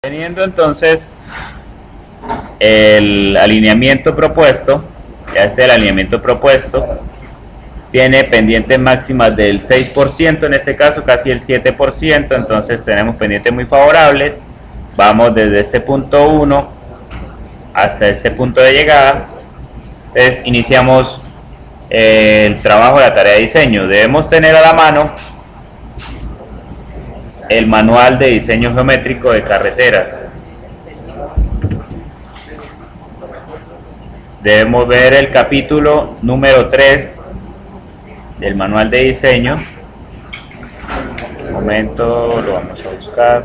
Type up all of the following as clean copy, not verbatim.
Teniendo entonces el alineamiento propuesto, ya este el alineamiento propuesto tiene pendientes máximas del 6%, en este caso casi el 7%, entonces tenemos pendientes muy favorables. Vamos desde este punto 1 hasta este punto de llegada. Entonces iniciamos el trabajo de la tarea de diseño. Debemos tener a la mano el manual de diseño geométrico de carreteras. Debemos ver el capítulo número 3 del manual de diseño. Un momento, lo vamos a buscar.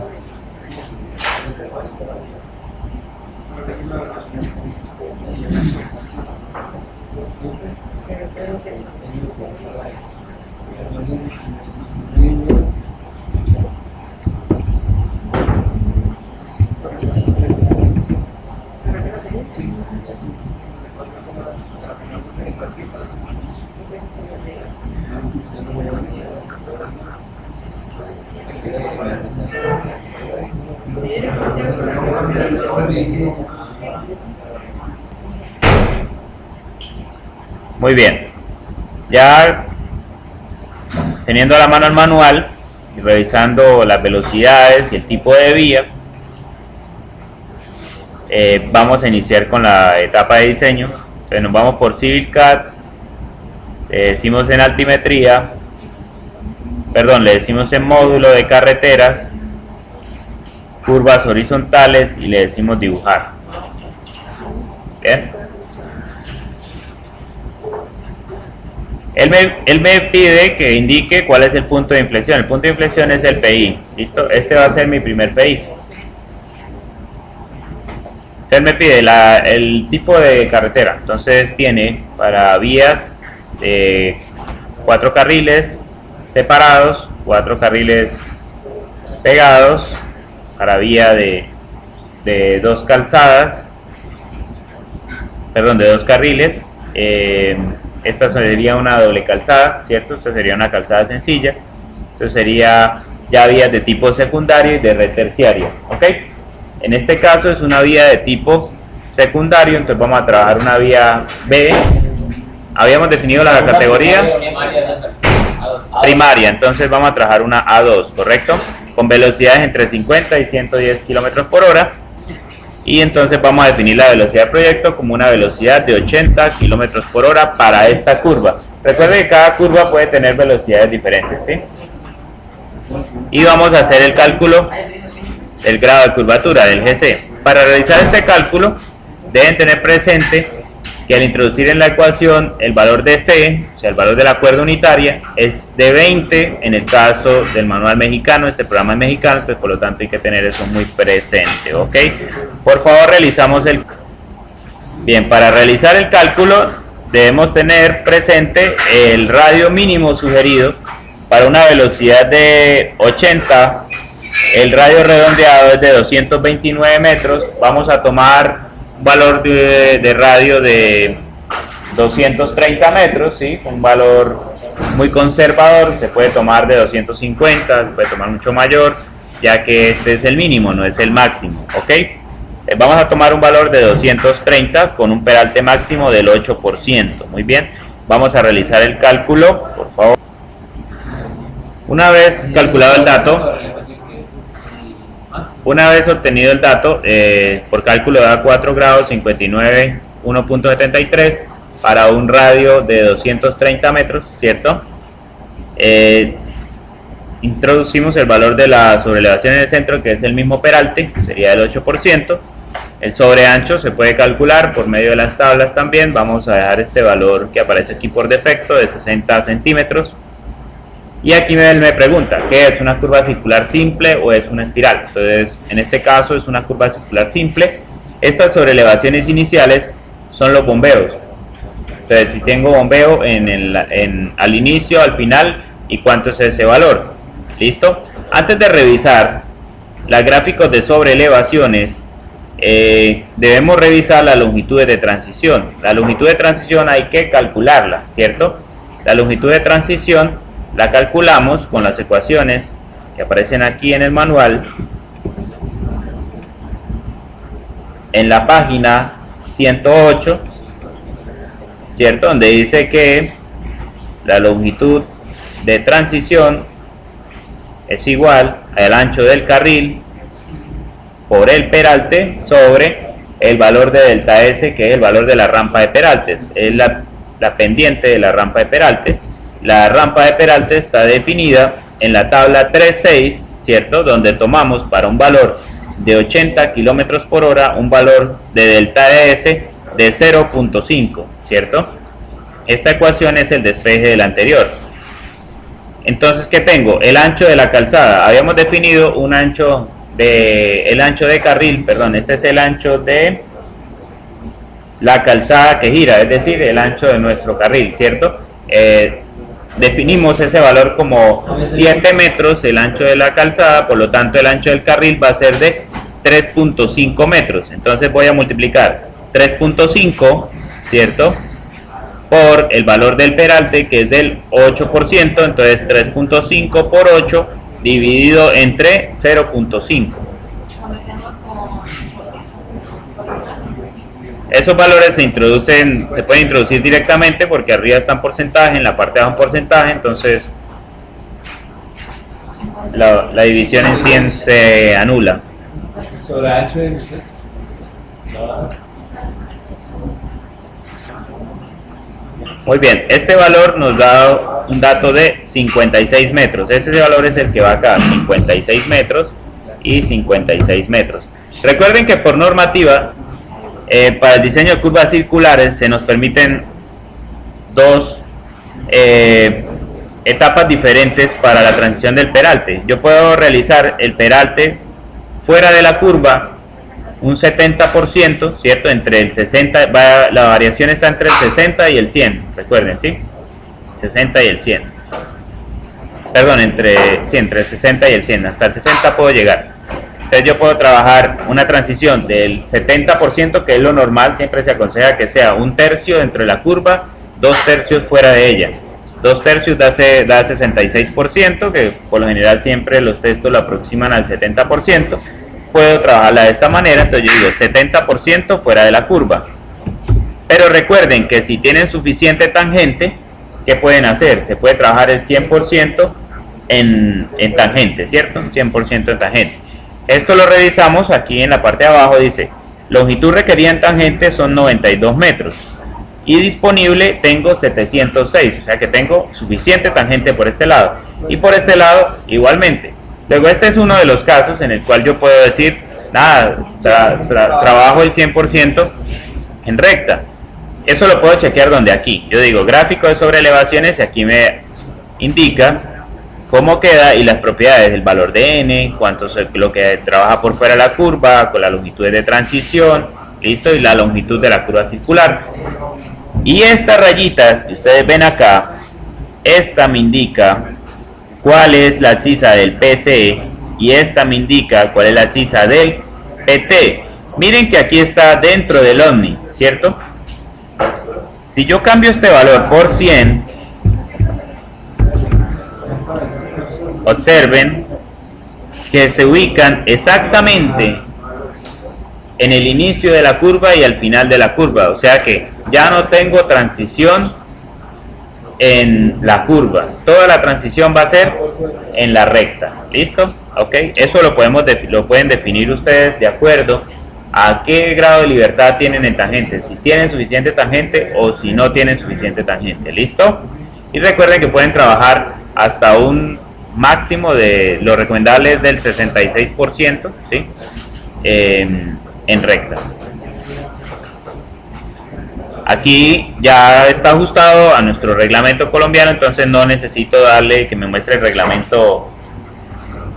Muy bien, ya teniendo a la mano el manual y revisando las velocidades y el tipo de vía, vamos a iniciar con la etapa de diseño. Entonces nos vamos por CivilCAD, le decimos en altimetría, le decimos en módulo de carreteras, curvas horizontales y le decimos dibujar. Bien. Él me pide que indique cuál es el punto de inflexión. El punto de inflexión es el PI. ¿Listo? Este va a ser mi primer PI. Él me pide el tipo de carretera. Entonces tiene para vías de 4 carriles separados, 4 carriles pegados, para vía de 2 calzadas, de 2 carriles. Esta sería una doble calzada, ¿cierto? Esta sería una calzada sencilla. Esto sería ya vías de tipo secundario y de red terciaria, ¿ok? En este caso es una vía de tipo secundario, entonces vamos a trabajar una vía B. Habíamos definido la categoría primaria, entonces vamos a trabajar una A2, ¿correcto? Con velocidades entre 50 y 110 km por hora. Y entonces vamos a definir la velocidad de proyecto como una velocidad de 80 km por hora para esta curva. Recuerden que cada curva puede tener velocidades diferentes, ¿sí? Y vamos a hacer el cálculo del grado de curvatura, del GC. Para realizar este cálculo deben tener presente que al introducir en la ecuación el valor de C, o sea el valor de la cuerda unitaria, es de 20 en el caso del manual mexicano. Este programa es mexicano, pues por lo tanto hay que tener eso muy presente, ¿ok? Por favor, realizamos el... Bien, para realizar el cálculo debemos tener presente el radio mínimo sugerido para una velocidad de 80. El radio redondeado es de 229 metros. Vamos a tomar valor de radio de 230 metros, ¿sí? Un valor muy conservador. Se puede tomar de 250, se puede tomar mucho mayor, ya que este es el mínimo, no es el máximo, ¿ok? Vamos a tomar un valor de 230 con un peralte máximo del 8%. Muy bien, vamos a realizar el cálculo, por favor. Una vez calculado el dato, una vez obtenido el dato, por cálculo da 4 grados 59 1.73 para un radio de 230 metros, ¿cierto? Introducimos el valor de la sobrelevación en el centro, que es el mismo peralte, que sería el 8%. El sobreancho se puede calcular por medio de las tablas también. Vamos a dejar este valor que aparece aquí por defecto de 60 centímetros. Y aquí me pregunta, ¿qué es una curva circular simple o es una espiral? Entonces, en este caso es una curva circular simple. Estas sobrelevaciones iniciales son los bombeos. Entonces, si tengo bombeo al inicio, al final, ¿y cuánto es ese valor? ¿Listo? Antes de revisar los gráficos de sobrelevaciones, debemos revisar las longitudes de transición. La longitud de transición hay que calcularla, ¿cierto? La longitud de transición la calculamos con las ecuaciones que aparecen aquí en el manual. en la página 108, ¿cierto? Donde dice que la longitud de transición es igual al ancho del carril por el peralte sobre el valor de delta S, que es el valor de la rampa de peraltes, es la pendiente de la rampa de peralte. La rampa de peralte está definida en la tabla 3.6, ¿cierto? Donde tomamos para un valor de 80 km por hora un valor de delta S de 0.5, ¿cierto? Esta ecuación es el despeje del anterior. Entonces, ¿qué tengo? El ancho de la calzada. Habíamos definido un ancho el ancho de carril, perdón, este es el ancho de la calzada que gira, es decir, el ancho de nuestro carril, ¿cierto? Definimos ese valor como 7 metros, el ancho de la calzada, por lo tanto el ancho del carril va a ser de 3.5 metros. Entonces voy a multiplicar 3.5, ¿cierto?, por el valor del peralte, que es del 8%, entonces 3.5 por 8 dividido entre 0.5. Esos valores se pueden introducir directamente porque arriba está en porcentaje, en la parte de abajo en porcentaje, entonces la división en 100 se anula. Sobre ancho de Muy bien, este valor nos da un dato de 56 metros. Ese valor es el que va acá, 56 metros y 56 metros. Recuerden que por normativa, para el diseño de curvas circulares se nos permiten dos etapas diferentes para la transición del peralte. Yo puedo realizar el peralte fuera de la curva un 70%, ¿cierto? Entre el 60, la variación está entre el 60 y el 100, recuerden, ¿sí? 60 y el 100. Perdón, entre el 60 y el 100, hasta el 60 puedo llegar. Entonces yo puedo trabajar una transición del 70%, que es lo normal, siempre se aconseja que sea un tercio dentro de la curva, 2 tercios fuera de ella. 2 tercios da 66%, que por lo general siempre los textos lo aproximan al 70%. Puedo trabajarla de esta manera, entonces yo digo 70% fuera de la curva. Pero recuerden que si tienen suficiente tangente, ¿qué pueden hacer? Se puede trabajar el 100% en tangente, ¿cierto? 100% en tangente. Esto lo revisamos aquí en la parte de abajo, dice, longitud requerida en tangente son 92 metros. Y disponible tengo 706, o sea que tengo suficiente tangente por este lado. Y por este lado, igualmente. Luego este es uno de los casos en el cual yo puedo decir, nada, trabajo el 100% en recta. Eso lo puedo chequear donde aquí. Yo digo gráfico de sobreelevaciones y aquí me indica cómo queda y las propiedades, el valor de n, cuánto es lo que trabaja por fuera de la curva, con la longitud de transición, listo, y la longitud de la curva circular. Y estas rayitas que ustedes ven acá, esta me indica cuál es la abscisa del PCE y esta me indica cuál es la abscisa del PT. Miren que aquí está dentro del OMNI, ¿cierto? Si yo cambio este valor por 100, observen que se ubican exactamente en el inicio de la curva y al final de la curva, o sea que ya no tengo transición en la curva, toda la transición va a ser en la recta, ¿listo? Ok, eso lo pueden definir ustedes de acuerdo a qué grado de libertad tienen en tangente, si tienen suficiente tangente o si no tienen suficiente tangente, ¿listo? Y recuerden que pueden trabajar hasta un máximo de lo recomendable es del 66%, ¿sí? En recta. Aquí ya está ajustado a nuestro reglamento colombiano, entonces no necesito darle que me muestre el reglamento,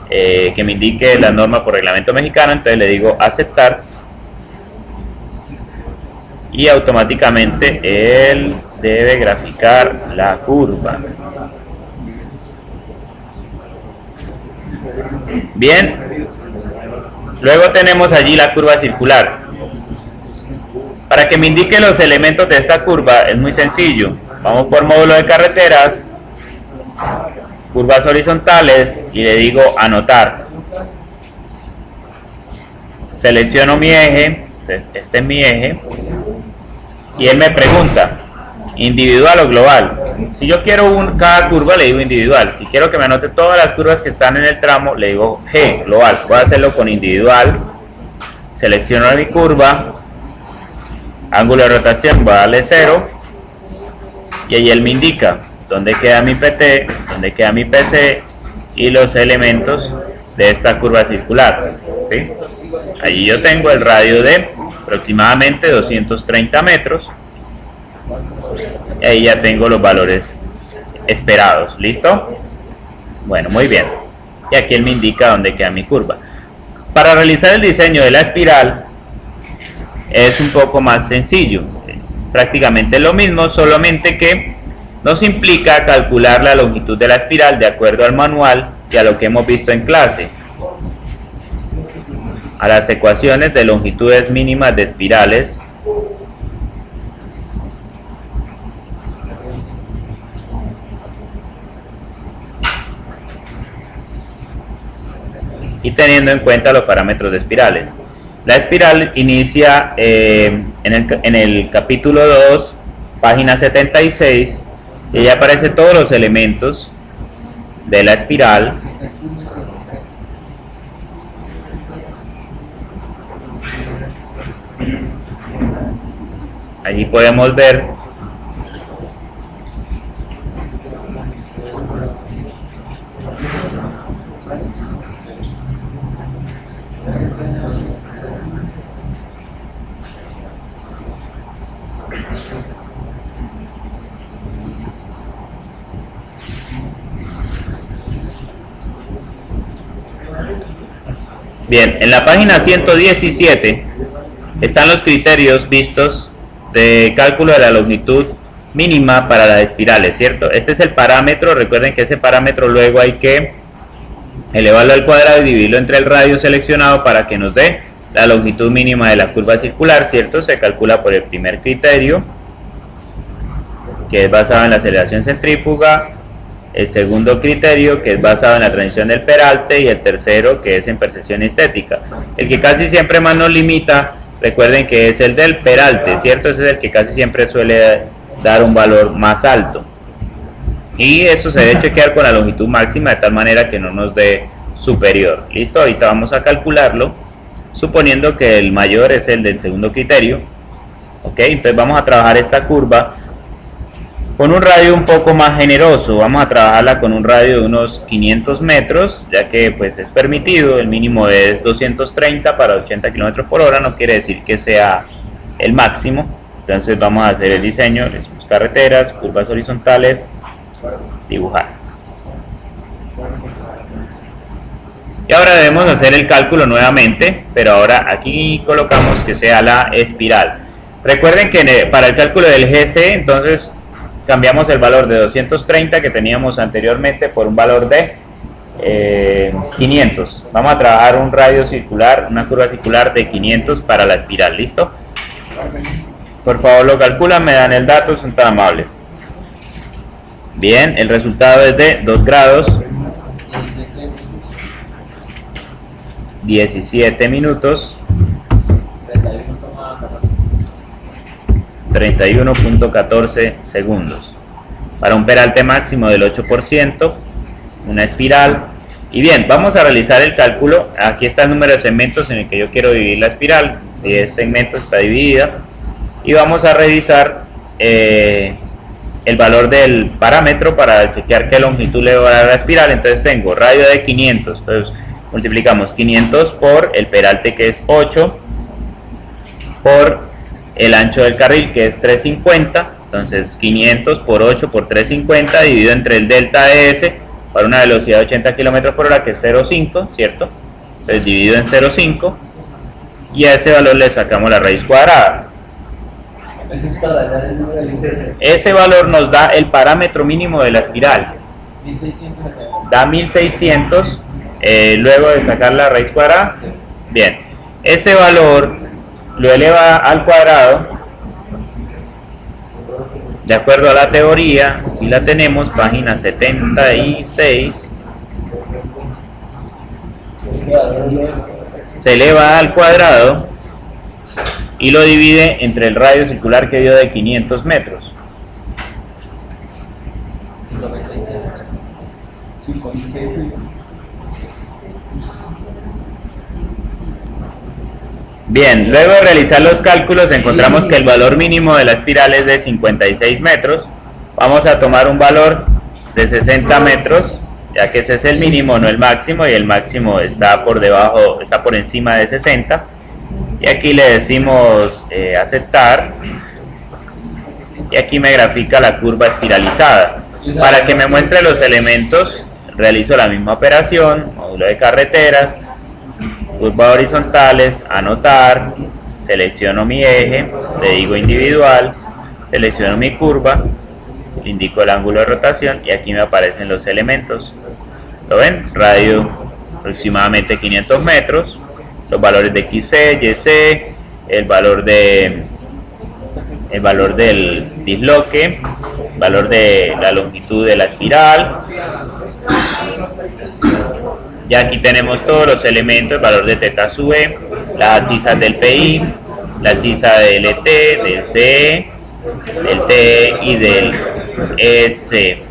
que me indique la norma por reglamento mexicano, entonces le digo aceptar y automáticamente él debe graficar la curva. Bien, luego tenemos allí la curva circular. Para que me indique los elementos de esta curva es muy sencillo. Vamos por módulo de carreteras, curvas horizontales y le digo anotar. Selecciono mi eje Entonces, este es mi eje. Y él me pregunta, ¿individual o global? Si yo quiero cada curva, le digo individual. Si quiero que me anote todas las curvas que están en el tramo, le digo G, global. Voy a hacerlo con individual. Selecciono mi curva. Ángulo de rotación, voy a darle 0. Y ahí él me indica dónde queda mi PT, dónde queda mi PC y los elementos de esta curva circular, ¿sí? Allí yo tengo el radio de aproximadamente 230 metros y ahí ya tengo los valores esperados. ¿Listo? Bueno, muy bien. Y aquí él me indica dónde queda mi curva. Para realizar el diseño de la espiral es un poco más sencillo, prácticamente lo mismo, solamente que nos implica calcular la longitud de la espiral de acuerdo al manual y a lo que hemos visto en clase, a las ecuaciones de longitudes mínimas de espirales, y teniendo en cuenta los parámetros de espirales. La espiral inicia en el capítulo 2, página 76, y ya aparecen todos los elementos de la espiral. Allí podemos ver bien, en la página 117 están los criterios vistos de cálculo de la longitud mínima para las espirales, ¿cierto? Este es el parámetro. Recuerden que ese parámetro luego hay que elevarlo al cuadrado y dividirlo entre el radio seleccionado para que nos dé la longitud mínima de la curva circular, ¿cierto? Se calcula por el primer criterio, que es basado en la aceleración centrífuga, el segundo criterio, que es basado en la transición del peralte, y el tercero, que es en percepción estética. El que casi siempre más nos limita, recuerden que es el del peralte, ¿cierto? Ese es el que casi siempre suele dar un valor más alto. Y eso se debe chequear con la longitud máxima de tal manera que no nos dé superior. ¿Listo? Ahorita vamos a calcularlo, suponiendo que el mayor es el del segundo criterio. ¿Ok? Entonces vamos a trabajar esta curva con un radio un poco más generoso. Vamos a trabajarla con un radio de unos 500 metros, ya que pues es permitido. El mínimo es 230 para 80 km por hora, no quiere decir que sea el máximo. Entonces vamos a hacer el diseño, le decimos carreteras, curvas horizontales, dibujar. Y ahora debemos hacer el cálculo nuevamente, pero ahora aquí colocamos que sea la espiral. Recuerden que para el cálculo del GC, entonces cambiamos el valor de 230 que teníamos anteriormente por un valor de 500. Vamos a trabajar un radio circular, una curva circular de 500 para la espiral. ¿Listo? Por favor lo calculan, me dan el dato, son tan amables. Bien, el resultado es de 2 grados 17 minutos 31.14 segundos para un peralte máximo del 8%, una espiral. Y bien, vamos a realizar el cálculo. Aquí está el número de segmentos en el que yo quiero dividir la espiral. 10 segmentos está dividida, y vamos a revisar el valor del parámetro para chequear qué longitud le va a dar a la espiral. Entonces tengo radio de 500, entonces multiplicamos 500 por el peralte, que es 8, por el ancho del carril, que es 350. Entonces 500 por 8 por 350 dividido entre el delta de S para una velocidad de 80 km por hora, que es 0,5, ¿cierto? Entonces dividido en 0,5 y a ese valor le sacamos la raíz cuadrada. Ese valor nos da el parámetro mínimo de la espiral. Da 1600 luego de sacar la raíz cuadrada. Bien, ese valor lo eleva al cuadrado de acuerdo a la teoría, y la tenemos, página 76. Se eleva al cuadrado y lo divide entre el radio circular que dio de 500 metros. 56. Bien, luego de realizar los cálculos encontramos que el valor mínimo de la espiral es de 56 metros. Vamos a tomar un valor de 60 metros, ya que ese es el mínimo, no el máximo, y el máximo está por debajo, está por encima de 60. Y aquí le decimos aceptar, y aquí me grafica la curva espiralizada. Para que me muestre los elementos, realizo la misma operación, módulo de carreteras, curvas horizontales, anotar, selecciono mi eje, le digo individual, selecciono mi curva, le indico el ángulo de rotación y aquí me aparecen los elementos. ¿Lo ven? Radio aproximadamente 500 metros, los valores de XC, YC, el valor del disloque, valor de la longitud de la espiral. Ya aquí tenemos todos los elementos, el valor de teta sub e, las abscisas del PI, la abscisa del ET, del CE, del TE y del EC.